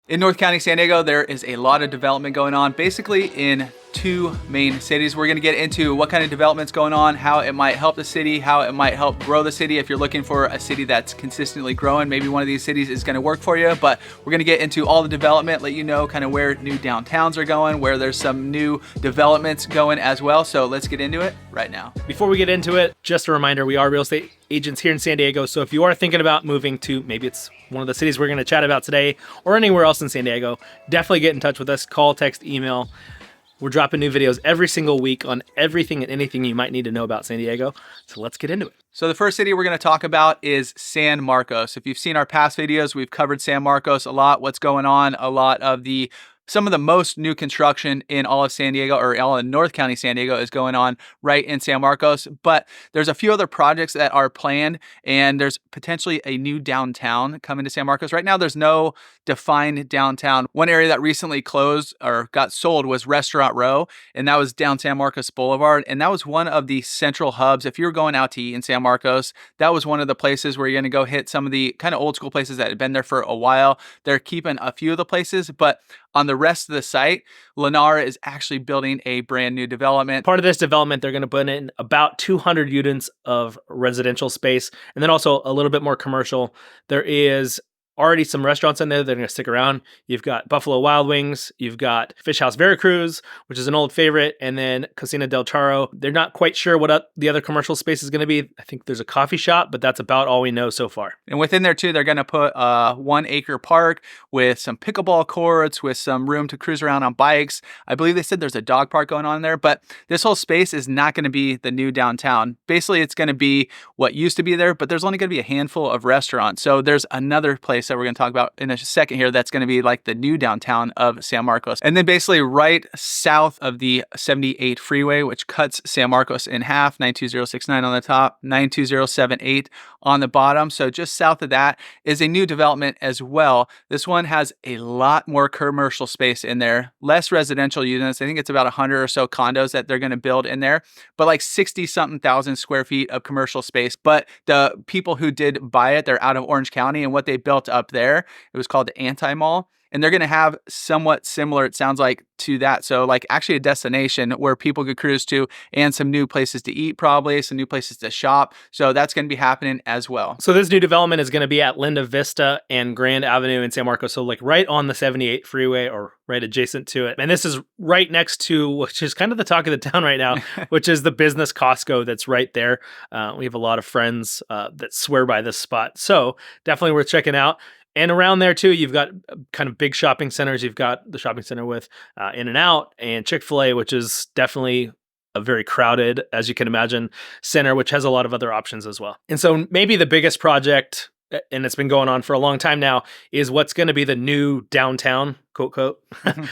In North County, San Diego, there is a lot of development going on, basically in two main cities. We're gonna get into what kind of development's going on, how it might help the city, how it might help grow the city if you're looking for a city that's consistently growing. Maybe one of these cities is gonna work for you, but we're gonna get into all the development, let you know kind of where new downtowns are going, where there's some new developments going as well. So let's get into it right now. Before we get into it, just a reminder, we are real estate agents here in San Diego. So if you are thinking about moving to, maybe it's one of the cities we're going to chat about today or anywhere else in San Diego, definitely get in touch with us. Call, text, email. We're dropping new videos every single week on everything and anything you might need to know about San Diego. So let's get into it. So the first city we're going to talk about is San Marcos. If you've seen our past videos, we've covered San Marcos a lot, what's going on, a lot of some of the most new construction in all of San Diego, or all in North County San Diego, is going on right in San Marcos. But there's a few other projects that are planned, and there's potentially a new downtown coming to San Marcos. Right now, there's no defined downtown. One area that recently closed or got sold was Restaurant Row, and that was down San Marcos Boulevard. And that was one of the central hubs. If you're going out to eat in San Marcos, that was one of the places where you're going to go hit some of the kind of old school places that had been there for a while. They're keeping a few of the places, but on the rest of the site, Lennar is actually building a brand new development. Part of this development, they're going to put in about 200 units of residential space, and then also a little bit more commercial. There is already some restaurants in there that are going to stick around. You've got Buffalo Wild Wings, you've got Fish House Veracruz, which is an old favorite, and then Cocina del Charo. They're not quite sure what the other commercial space is going to be. I think there's a coffee shop, but that's about all we know so far. And within there too, they're going to put a 1 acre park with some pickleball courts, with some room to cruise around on bikes. I believe they said there's a dog park going on there, but this whole space is not going to be the new downtown. Basically, it's going to be what used to be there, but there's only going to be a handful of restaurants. So there's another place that we're going to talk about in a second here that's going to be like the new downtown of San Marcos. And then basically right south of the 78 freeway, which cuts San Marcos in half, 92069 on the top, 92078 on the bottom. So just south of that is a new development as well. This one has a lot more commercial space in there, less residential units. I think it's about 100 or so condos that they're going to build in there, but like 60 something thousand square feet of commercial space. But the people who did buy it, they're out of Orange County, and what they built up there, it was called the Anti-Mall. And they're going to have somewhat similar, it sounds like, to that. So like actually a destination where people could cruise to, and some new places to eat, probably some new places to shop. So that's going to be happening as well. So this new development is going to be at Linda Vista and Grand Avenue in San Marcos. So like right on the 78 freeway, or right adjacent to it. And this is right next to, which is kind of the talk of the town right now, which is the business Costco that's right there. We have a lot of friends that swear by this spot. So definitely worth checking out. And around there too, you've got kind of big shopping centers. You've got the shopping center with In-N-Out and Chick-fil-A, which is definitely a very crowded, as you can imagine, center, which has a lot of other options as well. And so maybe the biggest project, and it's been going on for a long time now, is what's going to be the new downtown, quote, quote,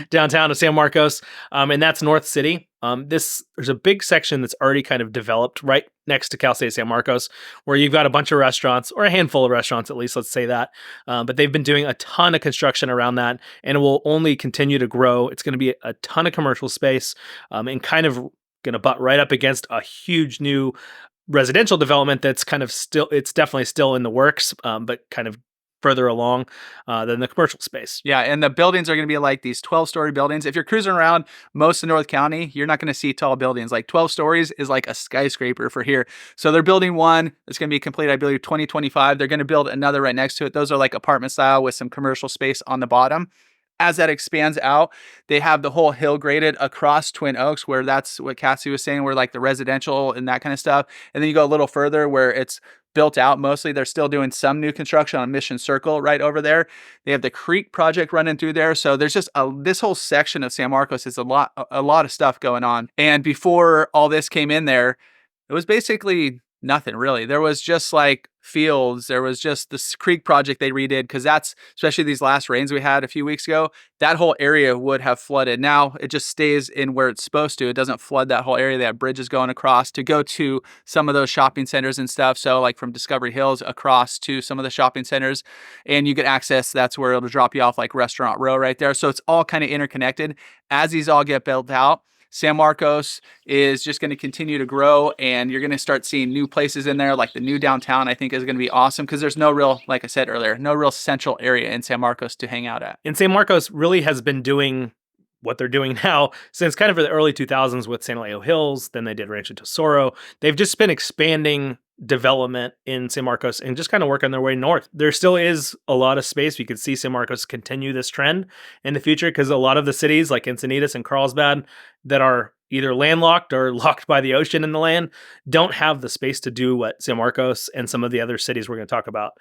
downtown of San Marcos. And that's North City. There's a big section that's already kind of developed right next to Cal State San Marcos, where you've got a bunch of restaurants, or a handful of restaurants at least, let's say that. But they've been doing a ton of construction around that, and it will only continue to grow. It's going to be a ton of commercial space, and kind of going to butt right up against a huge new residential development that's kind of still, it's definitely still in the works, but kind of further along than the commercial space. Yeah, and the buildings are going to be like these 12-story buildings. If you're cruising around most of North County, you're not going to see tall buildings. Like 12 stories is like a skyscraper for here. So they're building one. It's going to be complete, I believe, 2025. They're going to build another right next to it. Those are like apartment style with some commercial space on the bottom. As that expands out, they have the whole hill graded across Twin Oaks, where that's what Cassidy was saying, where like the residential and that kind of stuff. And then you go a little further where it's built out mostly. They're still doing some new construction on Mission Circle right over there. They have the Creek project running through there. So there's just this whole section of San Marcos is a lot of stuff going on. And before all this came in there, it was basically nothing really. There was just like fields. There was just this Creek project they redid, because that's, especially these last rains we had a few weeks ago, that whole area would have flooded. Now it just stays in where it's supposed to. It doesn't flood that whole area. They have bridges going across to go to some of those shopping centers and stuff. So like from Discovery Hills across to some of the shopping centers, and you get access. That's where it'll drop you off, like Restaurant Row right there. So it's all kind of interconnected. As these all get built out, San Marcos is just going to continue to grow, and you're going to start seeing new places in there. Like the new downtown, I think is going to be awesome because there's no real, like I said earlier, no real central area in San Marcos to hang out at. And San Marcos really has been doing what they're doing now since kind of the early 2000s with San Elijo Hills. Then they did Rancho Tesoro. They've just been expanding development in San Marcos and just kind of working their way north. There still is a lot of space. We could see San Marcos continue this trend in the future because a lot of the cities like Encinitas and Carlsbad that are either landlocked or locked by the ocean in the land don't have the space to do what San Marcos and some of the other cities we're going to talk about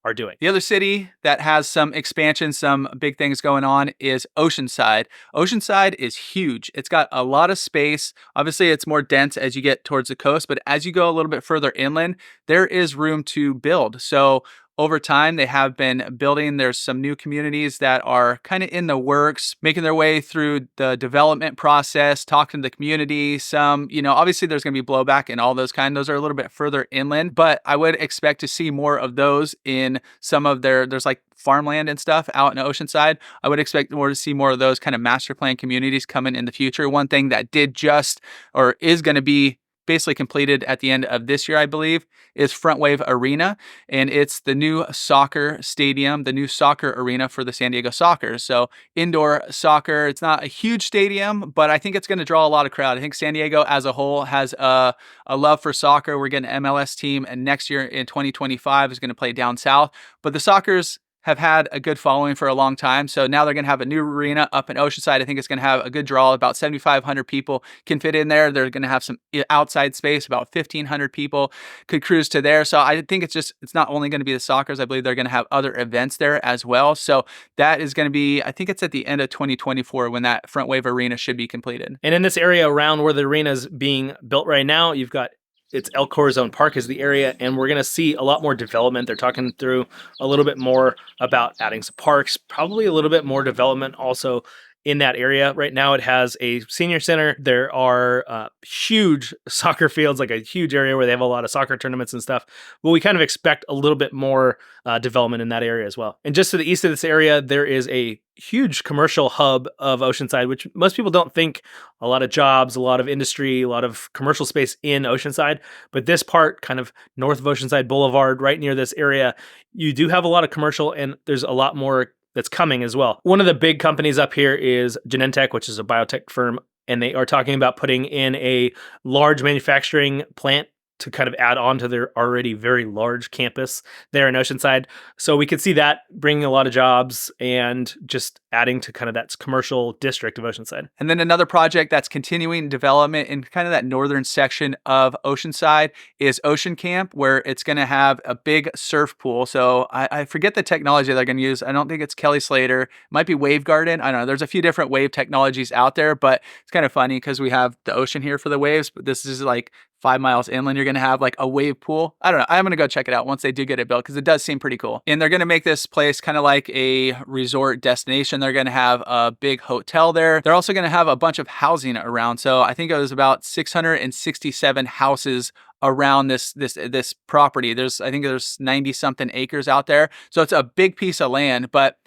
are doing. The other city that has some expansion, some big things going on is Oceanside. Oceanside is huge. It's got a lot of space. Obviously, it's more dense as you get towards the coast, but as you go a little bit further inland, there is room to build. So over time, they have been building. There's some new communities that are kind of in the works, making their way through the development process, talking to the community. Some, obviously there's going to be blowback and all those those are a little bit further inland, but I would expect to see more of those in some of there's like farmland and stuff out in Oceanside. I would expect to see more of those kind of master plan communities coming in the future. One thing that did just, or is going to be basically completed at the end of this year, I believe, is Front Wave Arena. And it's the new soccer stadium, the new soccer arena for the San Diego Sockers. So indoor soccer, it's not a huge stadium, but I think it's going to draw a lot of crowd. I think San Diego as a whole has a love for soccer. We're getting an MLS team, and next year in 2025 is going to play down south. But the Sockers have had a good following for a long time. So now they're going to have a new arena up in Oceanside. I think it's going to have a good draw. About 7,500 people can fit in there. They're going to have some outside space. About 1,500 people could cruise to there. So I think it's not only going to be the Sockers. I believe they're going to have other events there as well. So that is going to be, I think it's at the end of 2024 when that Front Wave Arena should be completed. And in this area around where the arena is being built right now, you've got it's El Corazon Park is the area, and we're going to see a lot more development. They're talking through a little bit more about adding some parks, probably a little bit more development also in that area. Right now it has a senior center. There are huge soccer fields, like a huge area where they have a lot of soccer tournaments and stuff. But we kind of expect a little bit more development in that area as well. And just to the east of this area, there is a huge commercial hub of Oceanside, which most people don't think a lot of jobs, a lot of industry, a lot of commercial space in Oceanside. But this part, kind of north of Oceanside Boulevard, right near this area, you do have a lot of commercial, and there's a lot more that's coming as well. One of the big companies up here is Genentech, which is a biotech firm, and they are talking about putting in a large manufacturing plant to kind of add on to their already very large campus there in Oceanside. So we could see that bringing a lot of jobs and just adding to kind of that commercial district of Oceanside. And then another project that's continuing development in kind of that northern section of Oceanside is Ocean Camp, where it's going to have a big surf pool. So I forget the technology they're going to use. I don't think it's Kelly Slater. It might be Wave Garden. I don't know. There's a few different wave technologies out there, but it's kind of funny because we have the ocean here for the waves, but this is like 5 miles inland, you're going to have like a wave pool. I don't know. I'm going to go check it out once they do get it built because it does seem pretty cool. And they're going to make this place kind of like a resort destination. They're going to have a big hotel there. They're also going to have a bunch of housing around. So I think it was about 667 houses around this property. I think there's 90 something acres out there. So it's a big piece of land, but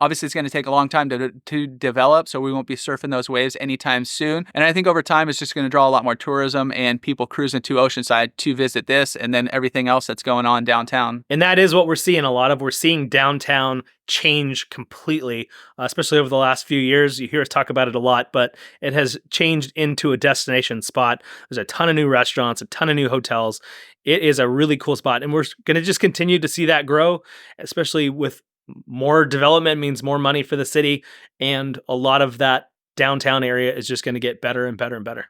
obviously, it's going to take a long time to develop, so we won't be surfing those waves anytime soon. And I think over time, it's just going to draw a lot more tourism and people cruising to Oceanside to visit this and then everything else that's going on downtown. And that is what we're seeing a lot of. We're seeing downtown change completely, especially over the last few years. You hear us talk about it a lot, but it has changed into a destination spot. There's a ton of new restaurants, a ton of new hotels. It is a really cool spot, and we're going to just continue to see that grow, especially with more development means more money for the city, and a lot of that downtown area is just going to get better and better and better.